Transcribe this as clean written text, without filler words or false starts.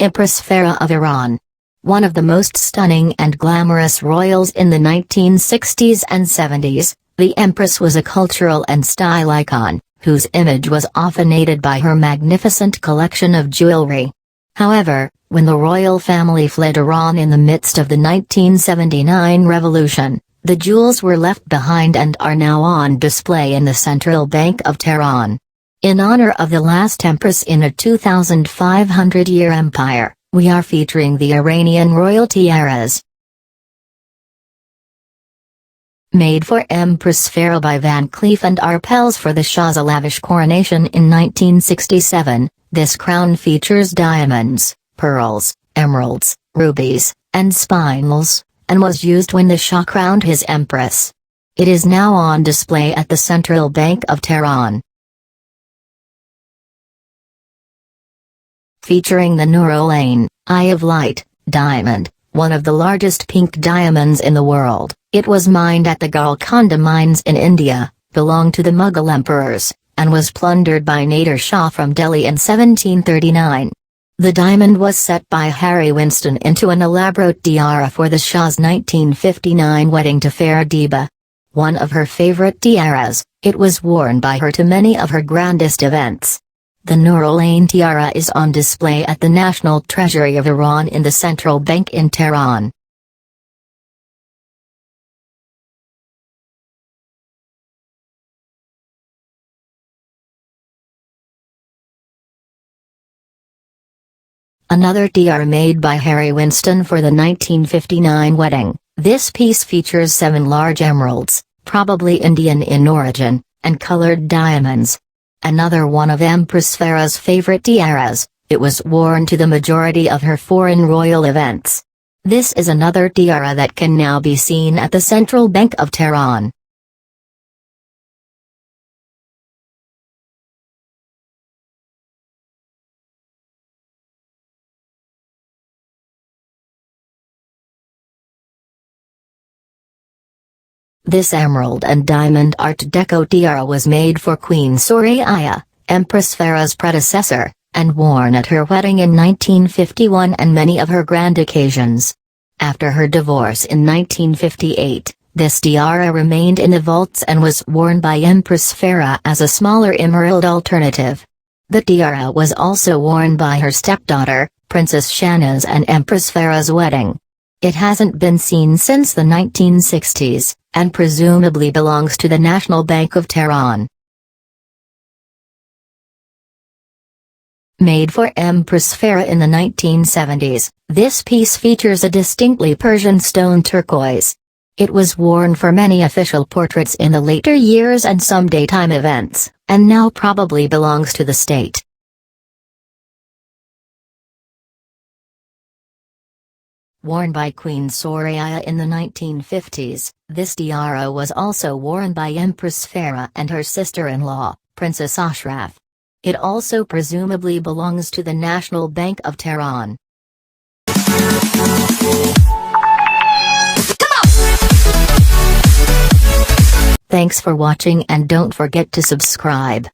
Empress Farah of Iran. One of the most stunning and glamorous royals in the 1960s and 70s, the Empress was a cultural and style icon, whose image was often aided by her magnificent collection of jewelry. However, when the royal family fled Iran in the midst of the 1979 revolution, the jewels were left behind and are now on display in the Central Bank of Tehran. In honor of the last empress in a 2,500-year empire, we are featuring the Iranian Royal Tiaras. Made for Empress Farah by Van Cleef & Arpels for the Shah's lavish coronation in 1967, this crown features diamonds, pearls, emeralds, rubies, and spinels, and was used when the Shah crowned his empress. It is now on display at the Central Bank of Tehran. Featuring the Noor-Olain, Eye of Light, diamond, one of the largest pink diamonds in the world. It was mined at the Golconda mines in India, belonged to the Mughal emperors, and was plundered by Nader Shah from Delhi in 1739. The diamond was set by Harry Winston into an elaborate tiara for the Shah's 1959 wedding to Farah Diba. One of her favorite tiaras, it was worn by her to many of her grandest events. The Noor-Olain tiara is on display at the National Treasury of Iran in the Central Bank in Tehran. Another tiara made by Harry Winston for the 1959 wedding. This piece features 7 large emeralds, probably Indian in origin, and colored diamonds. Another one of Empress Farah's favorite tiaras, it was worn to the majority of her foreign royal events. This is another tiara that can now be seen at the Central Bank of Tehran. This emerald and diamond Art Deco tiara was made for Queen Soraya, Empress Farah's predecessor, and worn at her wedding in 1951 and many of her grand occasions. After her divorce in 1958, this tiara remained in the vaults and was worn by Empress Farah as a smaller emerald alternative. The tiara was also worn by her stepdaughter, Princess Shahnaz, and Empress Farah's wedding. It hasn't been seen since the 1960s, and presumably belongs to the National Bank of Tehran. Made for Empress Farah in the 1970s, this piece features a distinctly Persian stone turquoise. It was worn for many official portraits in the later years and some daytime events, and now probably belongs to the state. Worn by Queen Soraya in the 1950s, this tiara was also worn by Empress Farah and her sister-in-law, Princess Ashraf. It also presumably belongs to the National Bank of Tehran. Thanks for watching and don't forget to subscribe.